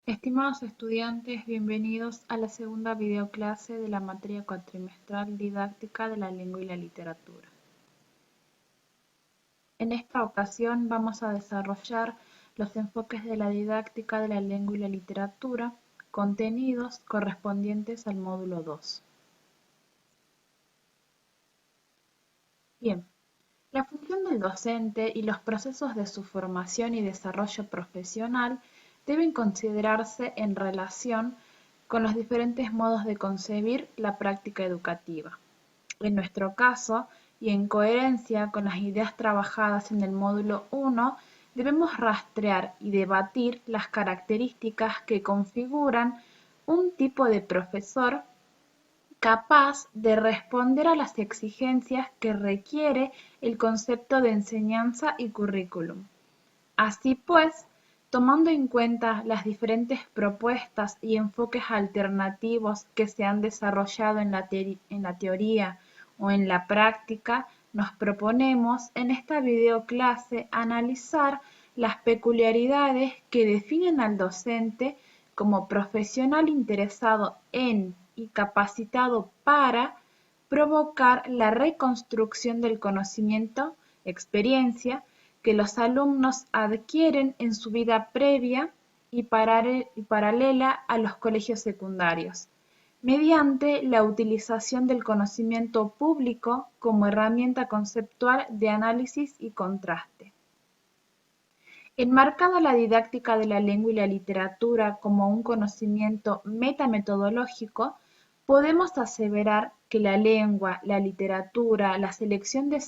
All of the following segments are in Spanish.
Estimados estudiantes, bienvenidos a la segunda videoclase de la materia cuatrimestral Didáctica de la Lengua y la Literatura. En esta ocasión vamos a desarrollar los enfoques de la didáctica de la lengua y la literatura, contenidos correspondientes al módulo 2. Bien, la función del docente y los procesos de su formación y desarrollo profesional deben considerarse en relación con los diferentes modos de concebir la práctica educativa. En nuestro caso, y en coherencia con las ideas trabajadas en el módulo 1, debemos rastrear y debatir las características que configuran un tipo de profesor capaz de responder a las exigencias que requiere el concepto de enseñanza y currículum. Así pues, tomando en cuenta las diferentes propuestas y enfoques alternativos que se han desarrollado en la teoría o en la práctica, nos proponemos en esta videoclase analizar las peculiaridades que definen al docente como profesional interesado en y capacitado para provocar la reconstrucción del conocimiento, experiencia, que los alumnos adquieren en su vida previa y paralela a los colegios secundarios, mediante la utilización del conocimiento público como herramienta conceptual de análisis y contraste. Enmarcada la didáctica de la lengua y la literatura como un conocimiento metametodológico, podemos aseverar que la lengua, la literatura, la selección de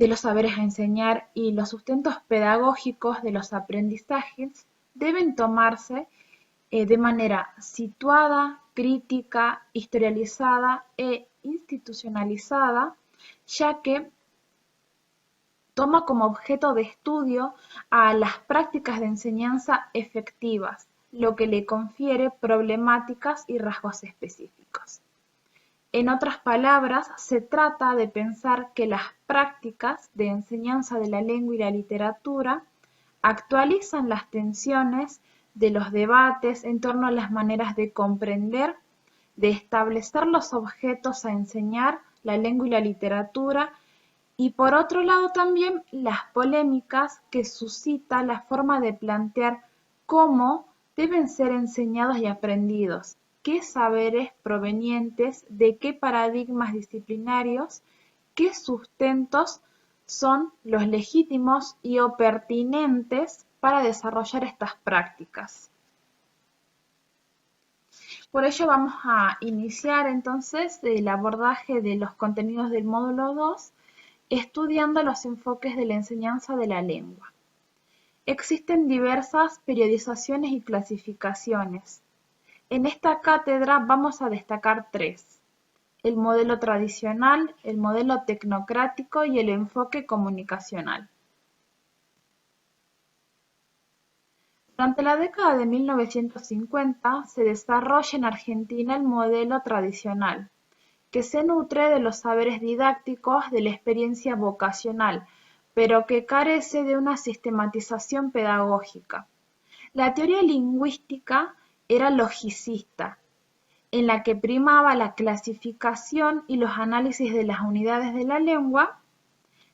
los saberes a enseñar y los sustentos pedagógicos de los aprendizajes deben tomarse de manera situada, crítica, historializada e institucionalizada, ya que toma como objeto de estudio a las prácticas de enseñanza efectivas, lo que le confiere problemáticas y rasgos específicos. En otras palabras, se trata de pensar que las prácticas de enseñanza de la lengua y la literatura actualizan las tensiones de los debates en torno a las maneras de comprender, de establecer los objetos a enseñar la lengua y la literatura, y por otro lado también las polémicas que suscita la forma de plantear cómo deben ser enseñados y aprendidos, qué saberes provenientes de qué paradigmas disciplinarios, qué sustentos son los legítimos y o pertinentes para desarrollar estas prácticas. Por ello vamos a iniciar entonces el abordaje de los contenidos del módulo 2 estudiando los enfoques de la enseñanza de la lengua. Existen diversas periodizaciones y clasificaciones. En esta cátedra vamos a destacar tres: el modelo tradicional, el modelo tecnocrático y el enfoque comunicacional. Durante la década de 1950 se desarrolla en Argentina el modelo tradicional, que se nutre de los saberes didácticos de la experiencia vocacional, pero que carece de una sistematización pedagógica. La teoría lingüística era logicista, en la que primaba la clasificación y los análisis de las unidades de la lengua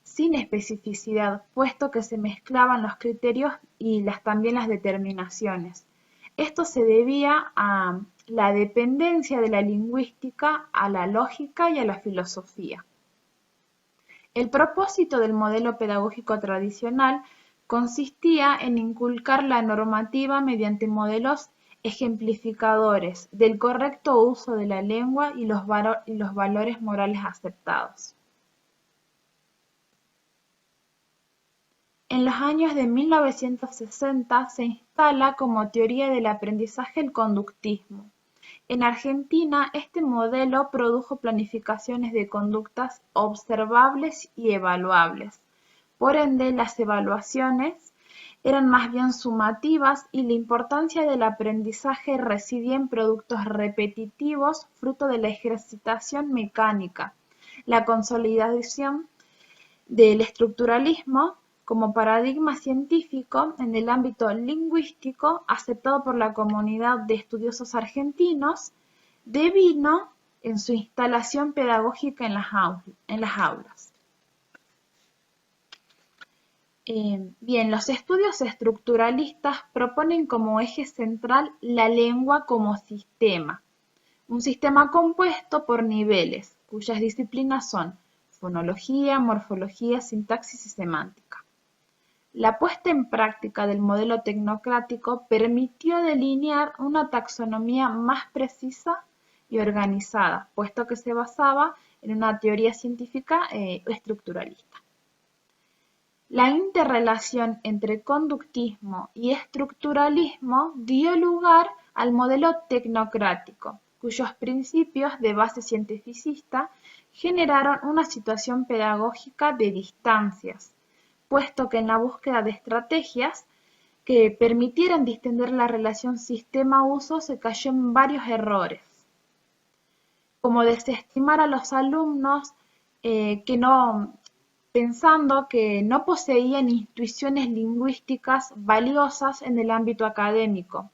sin especificidad, puesto que se mezclaban los criterios y también las determinaciones. Esto se debía a la dependencia de la lingüística a la lógica y a la filosofía. El propósito del modelo pedagógico tradicional consistía en inculcar la normativa mediante modelos ejemplificadores del correcto uso de la lengua y los valores morales aceptados. En los años de 1960 se instala como teoría del aprendizaje el conductismo. En Argentina, este modelo produjo planificaciones de conductas observables y evaluables. Por ende, las evaluaciones eran más bien sumativas y la importancia del aprendizaje residía en productos repetitivos fruto de la ejercitación mecánica. La consolidación del estructuralismo como paradigma científico en el ámbito lingüístico aceptado por la comunidad de estudiosos argentinos, devino en su instalación pedagógica en las aulas. Bien, los estudios estructuralistas proponen como eje central la lengua como sistema, un sistema compuesto por niveles, cuyas disciplinas son fonología, morfología, sintaxis y semántica. La puesta en práctica del modelo tecnocrático permitió delinear una taxonomía más precisa y organizada, puesto que se basaba en una teoría científica estructuralista. La interrelación entre conductismo y estructuralismo dio lugar al modelo tecnocrático, cuyos principios de base cientificista generaron una situación pedagógica de distancias, puesto que en la búsqueda de estrategias que permitieran distender la relación sistema-uso se cayó en varios errores, como desestimar a los alumnos pensando que no poseían intuiciones lingüísticas valiosas en el ámbito académico.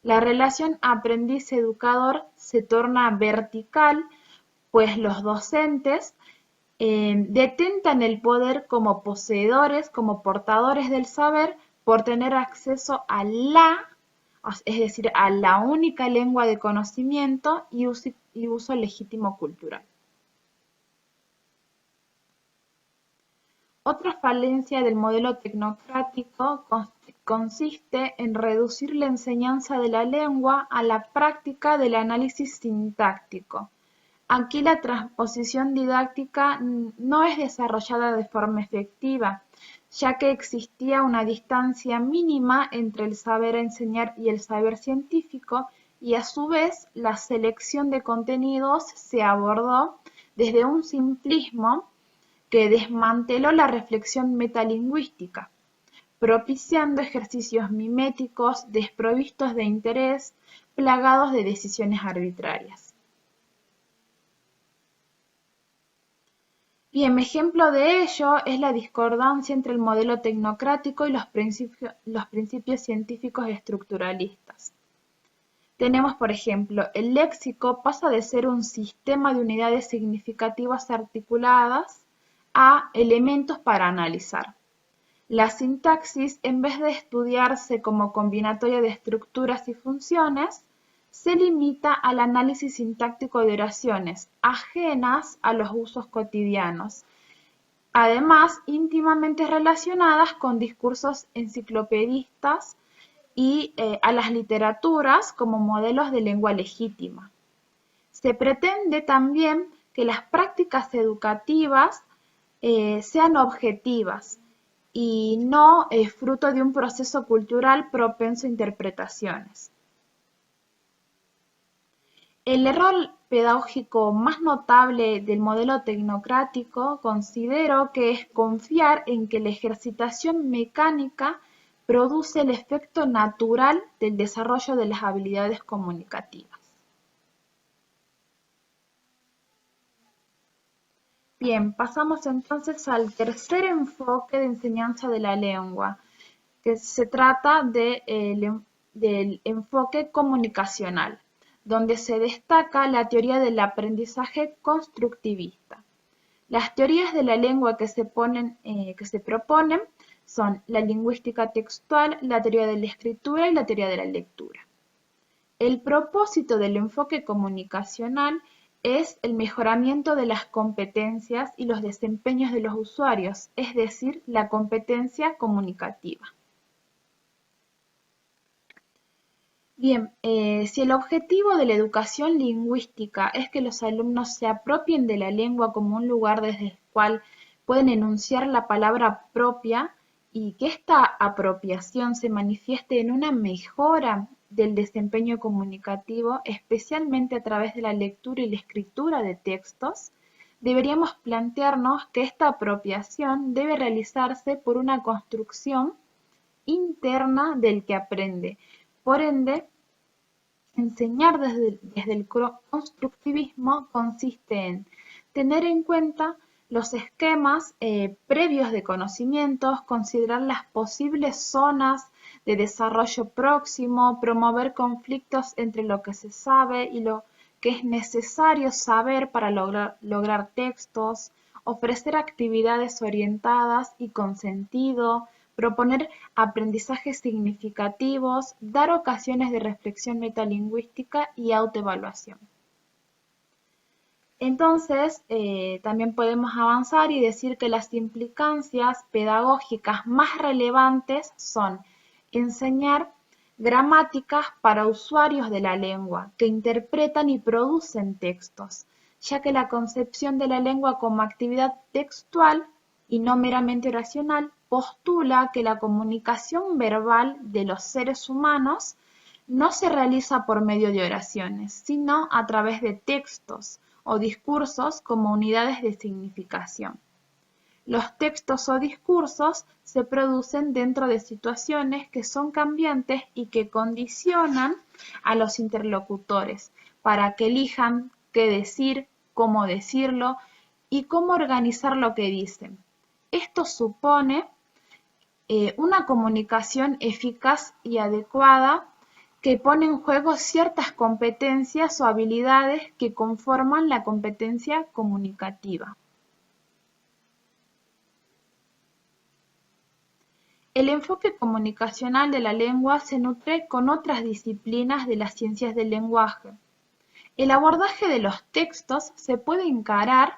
La relación aprendiz-educador se torna vertical, pues los docentes detentan el poder como poseedores, como portadores del saber, por tener acceso a es decir, a la única lengua de conocimiento y uso legítimo cultural. Otra falencia del modelo tecnocrático consiste en reducir la enseñanza de la lengua a la práctica del análisis sintáctico. Aquí la transposición didáctica no es desarrollada de forma efectiva, ya que existía una distancia mínima entre el saber enseñar y el saber científico, y a su vez la selección de contenidos se abordó desde un simplismo que desmanteló la reflexión metalingüística, propiciando ejercicios miméticos desprovistos de interés, plagados de decisiones arbitrarias. Bien, ejemplo de ello es la discordancia entre el modelo tecnocrático y los principios científicos estructuralistas. Tenemos, por ejemplo, el léxico pasa de ser un sistema de unidades significativas articuladas a elementos para analizar. La sintaxis, en vez de estudiarse como combinatoria de estructuras y funciones, se limita al análisis sintáctico de oraciones ajenas a los usos cotidianos, además íntimamente relacionadas con discursos enciclopedistas y a las literaturas como modelos de lengua legítima. Se pretende también que las prácticas educativas sean objetivas y no fruto de un proceso cultural propenso a interpretaciones. El error pedagógico más notable del modelo tecnocrático considero que es confiar en que la ejercitación mecánica produce el efecto natural del desarrollo de las habilidades comunicativas. Bien, pasamos entonces al tercer enfoque de enseñanza de la lengua, que se trata del enfoque comunicacional, donde se destaca la teoría del aprendizaje constructivista. Las teorías de la lengua que se proponen son la lingüística textual, la teoría de la escritura y la teoría de la lectura. El propósito del enfoque comunicacional es el mejoramiento de las competencias y los desempeños de los usuarios, es decir, la competencia comunicativa. Bien, si el objetivo de la educación lingüística es que los alumnos se apropien de la lengua como un lugar desde el cual pueden enunciar la palabra propia y que esta apropiación se manifieste en una mejora del desempeño comunicativo, especialmente a través de la lectura y la escritura de textos, deberíamos plantearnos que esta apropiación debe realizarse por una construcción interna del que aprende. Por ende, enseñar desde el constructivismo consiste en tener en cuenta Los esquemas previos de conocimientos, considerar las posibles zonas de desarrollo próximo, promover conflictos entre lo que se sabe y lo que es necesario saber para lograr textos, ofrecer actividades orientadas y con sentido, proponer aprendizajes significativos, dar ocasiones de reflexión metalingüística y autoevaluación. Entonces, también podemos avanzar y decir que las implicancias pedagógicas más relevantes son enseñar gramáticas para usuarios de la lengua que interpretan y producen textos, ya que la concepción de la lengua como actividad textual y no meramente oracional postula que la comunicación verbal de los seres humanos no se realiza por medio de oraciones, sino a través de textos o discursos como unidades de significación. Los textos o discursos se producen dentro de situaciones que son cambiantes y que condicionan a los interlocutores para que elijan qué decir, cómo decirlo y cómo organizar lo que dicen. Esto supone una comunicación eficaz y adecuada que pone en juego ciertas competencias o habilidades que conforman la competencia comunicativa. El enfoque comunicacional de la lengua se nutre con otras disciplinas de las ciencias del lenguaje. El abordaje de los textos se puede encarar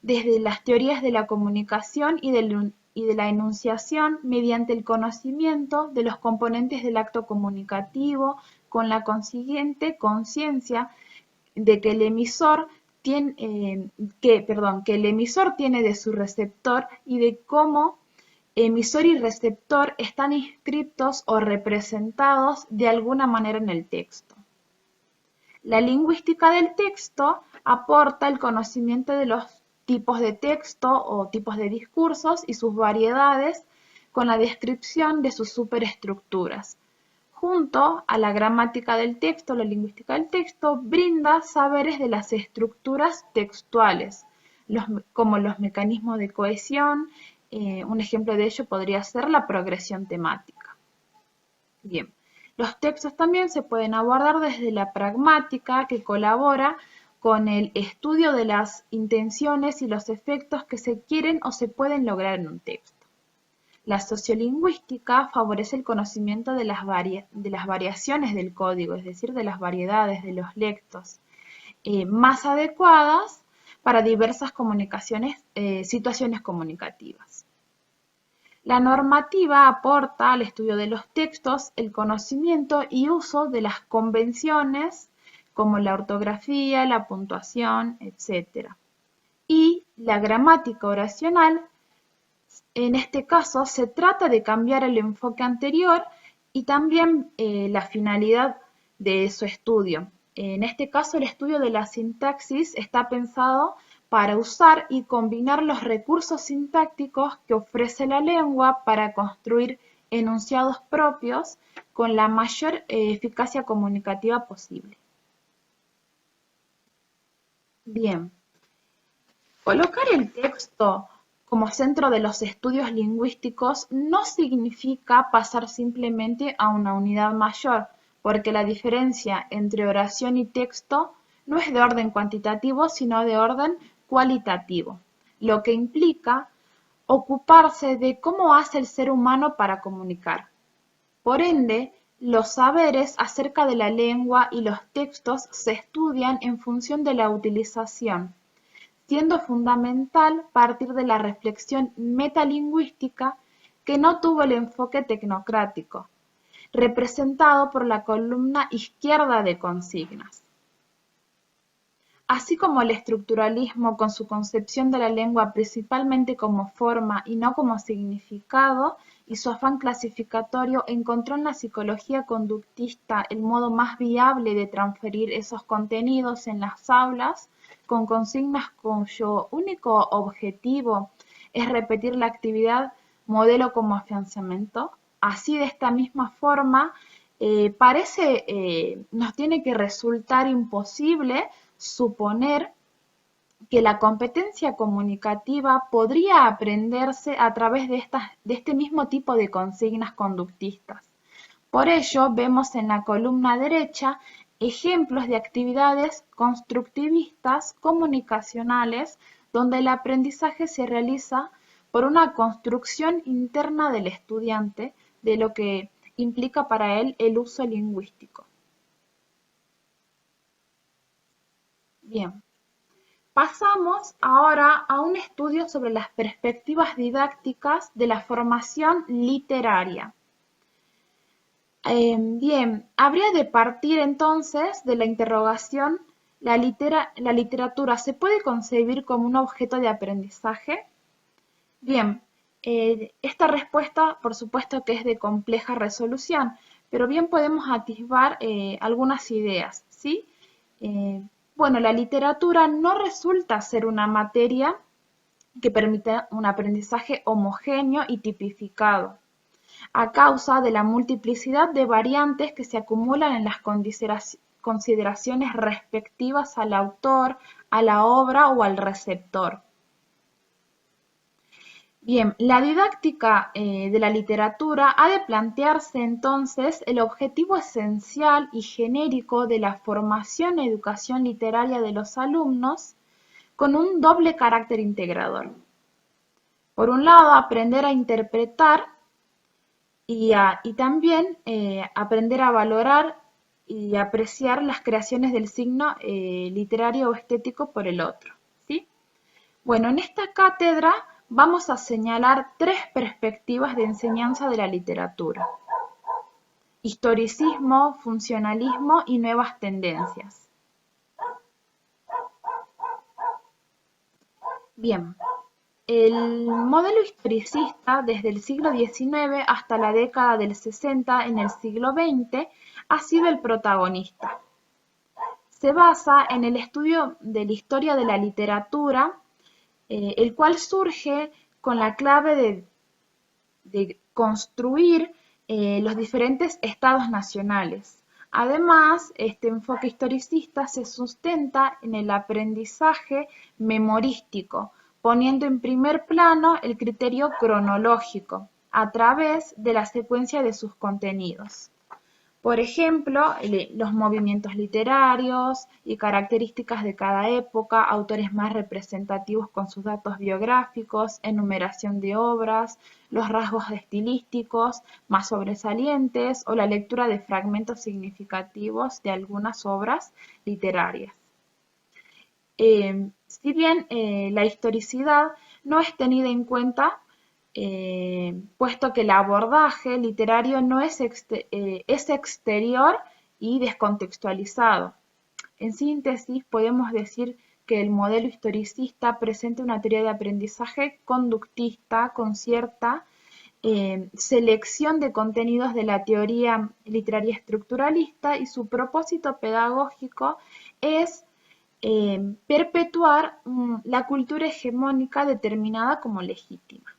desde las teorías de la comunicación y de la enunciación mediante el conocimiento de los componentes del acto comunicativo, con la consiguiente conciencia de que el emisor tiene, que el emisor tiene de su receptor y de cómo emisor y receptor están inscritos o representados de alguna manera en el texto. La lingüística del texto aporta el conocimiento de los tipos de texto o tipos de discursos y sus variedades con la descripción de sus superestructuras. Junto a la gramática del texto, la lingüística del texto brinda saberes de las estructuras textuales, como los mecanismos de cohesión. Un ejemplo de ello podría ser la progresión temática. Bien. Los textos también se pueden abordar desde la pragmática, que colabora con el estudio de las intenciones y los efectos que se quieren o se pueden lograr en un texto. La sociolingüística favorece el conocimiento de las variaciones del código, es decir, de las variedades de los lectos, más adecuadas para diversas situaciones comunicativas. La normativa aporta al estudio de los textos el conocimiento y uso de las convenciones como la ortografía, la puntuación, etc. Y la gramática oracional, en este caso, se trata de cambiar el enfoque anterior y también la finalidad de su estudio. En este caso, el estudio de la sintaxis está pensado para usar y combinar los recursos sintácticos que ofrece la lengua para construir enunciados propios con la mayor eficacia comunicativa posible. Bien, colocar el texto como centro de los estudios lingüísticos no significa pasar simplemente a una unidad mayor, porque la diferencia entre oración y texto no es de orden cuantitativo, sino de orden cualitativo, lo que implica ocuparse de cómo hace el ser humano para comunicar. Por ende, los saberes acerca de la lengua y los textos se estudian en función de la utilización, siendo fundamental partir de la reflexión metalingüística que no tuvo el enfoque tecnocrático, representado por la columna izquierda de consignas. Así como el estructuralismo con su concepción de la lengua principalmente como forma y no como significado, y su afán clasificatorio encontró en la psicología conductista el modo más viable de transferir esos contenidos en las aulas, con consignas cuyo único objetivo es repetir la actividad modelo como afianzamiento. Así, de esta misma forma, nos tiene que resultar imposible suponer que la competencia comunicativa podría aprenderse a través de este mismo tipo de consignas conductistas. Por ello, vemos en la columna derecha ejemplos de actividades constructivistas comunicacionales donde el aprendizaje se realiza por una construcción interna del estudiante de lo que implica para él el uso lingüístico. Bien, pasamos ahora a un estudio sobre las perspectivas didácticas de la formación literaria. Bien, habría de partir entonces de la interrogación, ¿la literatura se puede concebir como un objeto de aprendizaje? Bien, esta respuesta por supuesto que es de compleja resolución, pero bien podemos atisbar algunas ideas, ¿sí? Bueno, la literatura no resulta ser una materia que permita un aprendizaje homogéneo y tipificado, a causa de la multiplicidad de variantes que se acumulan en las consideraciones respectivas al autor, a la obra o al receptor. Bien, la didáctica de la literatura ha de plantearse entonces el objetivo esencial y genérico de la formación y educación literaria de los alumnos con un doble carácter integrador. Por un lado, aprender a interpretar y también aprender a valorar y apreciar las creaciones del signo literario o estético por el otro, ¿sí? Bueno, en esta cátedra vamos a señalar tres perspectivas de enseñanza de la literatura: historicismo, funcionalismo y nuevas tendencias. Bien, el modelo historicista desde el siglo XIX hasta la década del 60 en el siglo XX ha sido el protagonista. Se basa en el estudio de la historia de la literatura, el cual surge con la clave de construir los diferentes estados nacionales. Además, este enfoque historicista se sustenta en el aprendizaje memorístico, poniendo en primer plano el criterio cronológico a través de la secuencia de sus contenidos. Por ejemplo, los movimientos literarios y características de cada época, autores más representativos con sus datos biográficos, enumeración de obras, los rasgos estilísticos más sobresalientes o la lectura de fragmentos significativos de algunas obras literarias. Si bien la historicidad no es tenida en cuenta, puesto que el abordaje literario no es exterior y descontextualizado. En síntesis, podemos decir que el modelo historicista presenta una teoría de aprendizaje conductista con cierta selección de contenidos de la teoría literaria estructuralista, y su propósito pedagógico es perpetuar la cultura hegemónica determinada como legítima.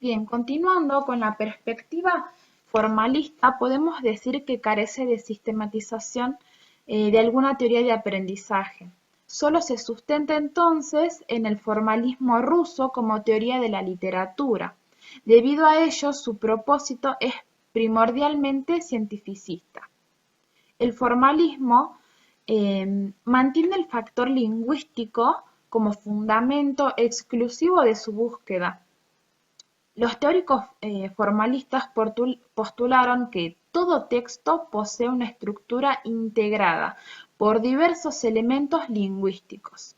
Bien, continuando con la perspectiva formalista, podemos decir que carece de sistematización de alguna teoría de aprendizaje. Solo se sustenta entonces en el formalismo ruso como teoría de la literatura. Debido a ello, su propósito es primordialmente cientificista. El formalismo mantiene el factor lingüístico como fundamento exclusivo de su búsqueda. Los teóricos formalistas postularon que todo texto posee una estructura integrada por diversos elementos lingüísticos.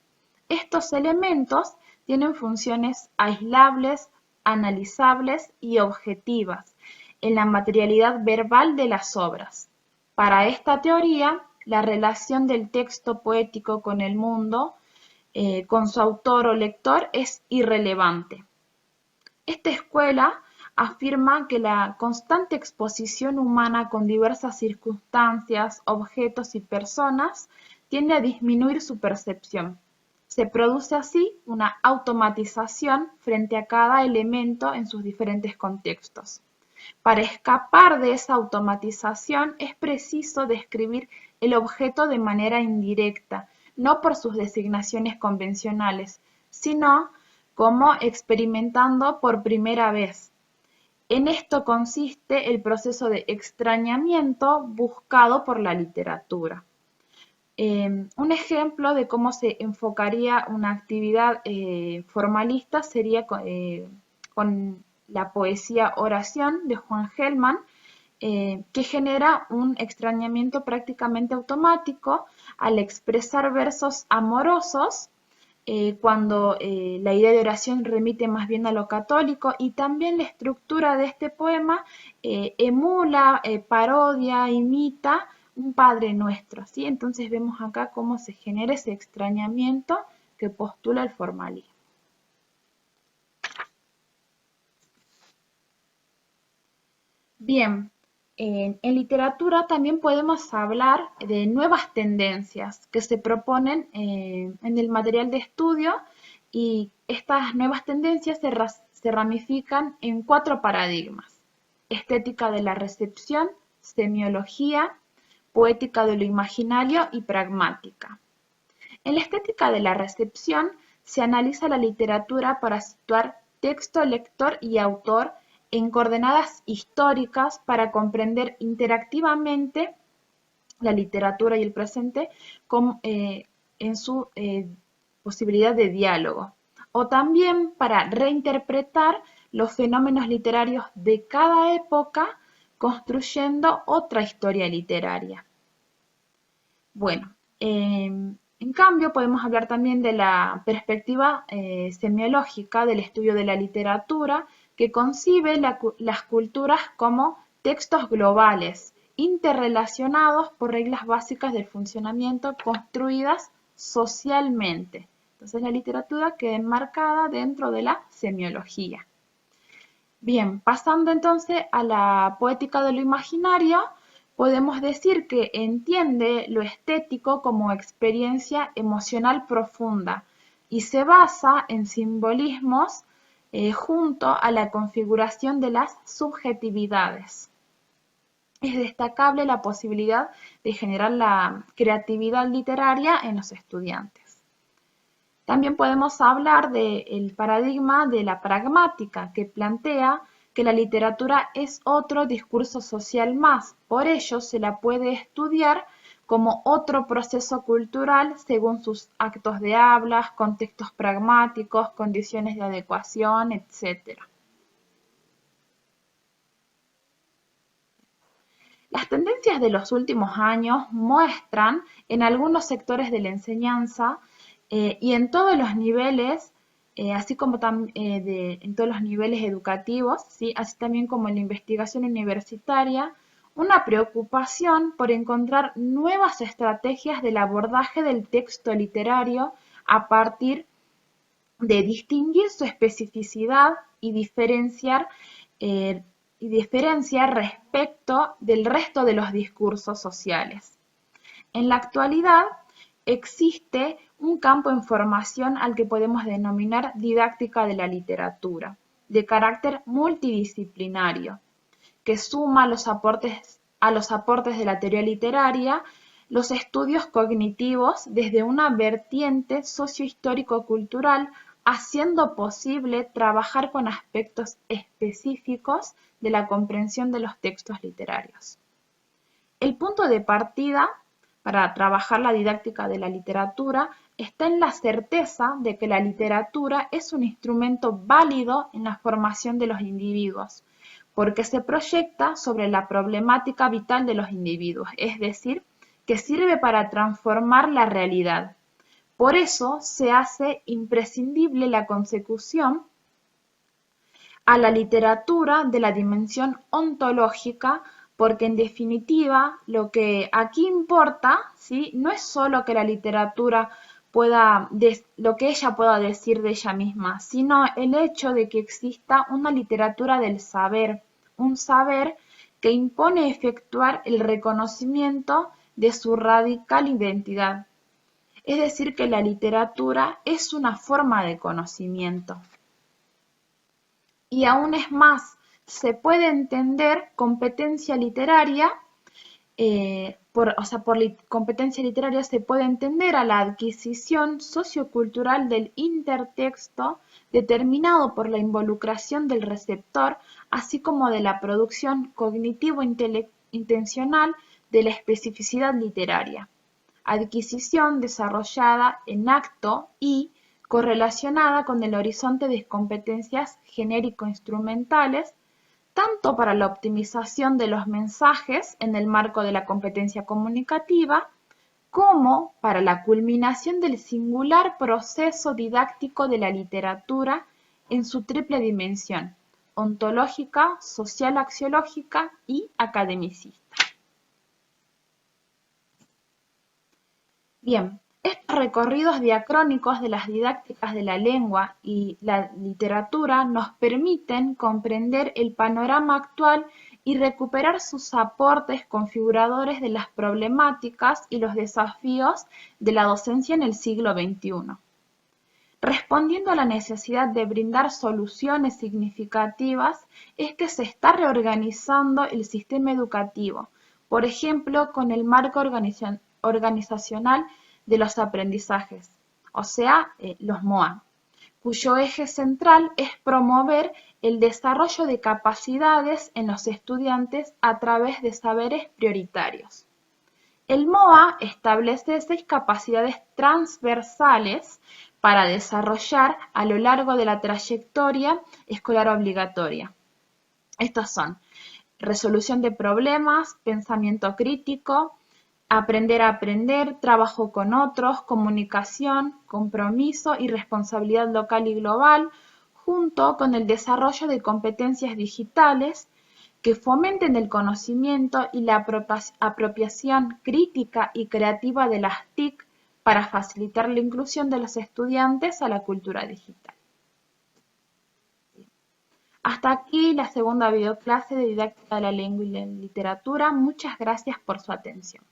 Estos elementos tienen funciones aislables, analizables y objetivas en la materialidad verbal de las obras. Para esta teoría, la relación del texto poético con el mundo, con su autor o lector, es irrelevante. Esta escuela afirma que la constante exposición humana con diversas circunstancias, objetos y personas tiende a disminuir su percepción. Se produce así una automatización frente a cada elemento en sus diferentes contextos. Para escapar de esa automatización es preciso describir el objeto de manera indirecta, no por sus designaciones convencionales, sino como experimentando por primera vez. En esto consiste el proceso de extrañamiento buscado por la literatura. Un ejemplo de cómo se enfocaría una actividad formalista sería con la poesía Oración de Juan Gelman, que genera un extrañamiento prácticamente automático al expresar versos amorosos, cuando la idea de oración remite más bien a lo católico, y también la estructura de este poema emula, parodia, imita un Padre Nuestro, ¿sí? Entonces vemos acá cómo se genera ese extrañamiento que postula el formalismo. Bien, en literatura también podemos hablar de nuevas tendencias que se proponen en el material de estudio, y estas nuevas tendencias se ramifican en 4 paradigmas: estética de la recepción, semiología, poética de lo imaginario y pragmática. En la estética de la recepción se analiza la literatura para situar texto, lector y autor en coordenadas históricas para comprender interactivamente la literatura y el presente en su posibilidad de diálogo, o también para reinterpretar los fenómenos literarios de cada época construyendo otra historia literaria. Bueno, en cambio podemos hablar también de la perspectiva semiológica del estudio de la literatura, que concibe las culturas como textos globales, interrelacionados por reglas básicas del funcionamiento construidas socialmente. Entonces la literatura queda enmarcada dentro de la semiología. Bien, pasando entonces a la poética de lo imaginario, podemos decir que entiende lo estético como experiencia emocional profunda y se basa en simbolismos junto a la configuración de las subjetividades. Es destacable la posibilidad de generar la creatividad literaria en los estudiantes. También podemos hablar del paradigma de la pragmática, que plantea que la literatura es otro discurso social más, por ello se la puede estudiar como otro proceso cultural según sus actos de habla, contextos pragmáticos, condiciones de adecuación, etc. Las tendencias de los últimos años muestran en algunos sectores de la enseñanza y en todos los niveles, así como en todos los niveles educativos, ¿sí? Así también como en la investigación universitaria, una preocupación por encontrar nuevas estrategias del abordaje del texto literario a partir de distinguir su especificidad y eh, diferenciar respecto del resto de los discursos sociales. En la actualidad existe un campo en formación al que podemos denominar didáctica de la literatura, de carácter multidisciplinario, que suma a los aportes de la teoría literaria los estudios cognitivos desde una vertiente sociohistórico-cultural, haciendo posible trabajar con aspectos específicos de la comprensión de los textos literarios. El punto de partida para trabajar la didáctica de la literatura está en la certeza de que la literatura es un instrumento válido en la formación de los individuos, porque se proyecta sobre la problemática vital de los individuos, es decir, que sirve para transformar la realidad. Por eso se hace imprescindible la consecución a la literatura de la dimensión ontológica, porque en definitiva lo que aquí importa, ¿sí? No es solo que la literatura lo que ella pueda decir de ella misma, sino el hecho de que exista una literatura del saber, un saber que impone efectuar el reconocimiento de su radical identidad. Es decir, que la literatura es una forma de conocimiento. Y aún es más, se puede entender competencia literaria competencia literaria se puede entender a la adquisición sociocultural del intertexto determinado por la involucración del receptor, así como de la producción cognitivo-intencional de la especificidad literaria. Adquisición desarrollada en acto y correlacionada con el horizonte de competencias genérico-instrumentales tanto para la optimización de los mensajes en el marco de la competencia comunicativa, como para la culminación del singular proceso didáctico de la literatura en su triple dimensión, ontológica, social-axiológica y academicista. Bien, estos recorridos diacrónicos de las didácticas de la lengua y la literatura nos permiten comprender el panorama actual y recuperar sus aportes configuradores de las problemáticas y los desafíos de la docencia en el siglo XXI. Respondiendo a la necesidad de brindar soluciones significativas, es que se está reorganizando el sistema educativo, por ejemplo, con el marco organizacional de los aprendizajes, o sea, los MOA, cuyo eje central es promover el desarrollo de capacidades en los estudiantes a través de saberes prioritarios. El MOA establece 6 capacidades transversales para desarrollar a lo largo de la trayectoria escolar obligatoria. Estos son resolución de problemas, pensamiento crítico, aprender a aprender, trabajo con otros, comunicación, compromiso y responsabilidad local y global, junto con el desarrollo de competencias digitales que fomenten el conocimiento y la apropiación crítica y creativa de las TIC para facilitar la inclusión de los estudiantes a la cultura digital. Hasta aquí la segunda videoclase de Didáctica de la Lengua y la Literatura. Muchas gracias por su atención.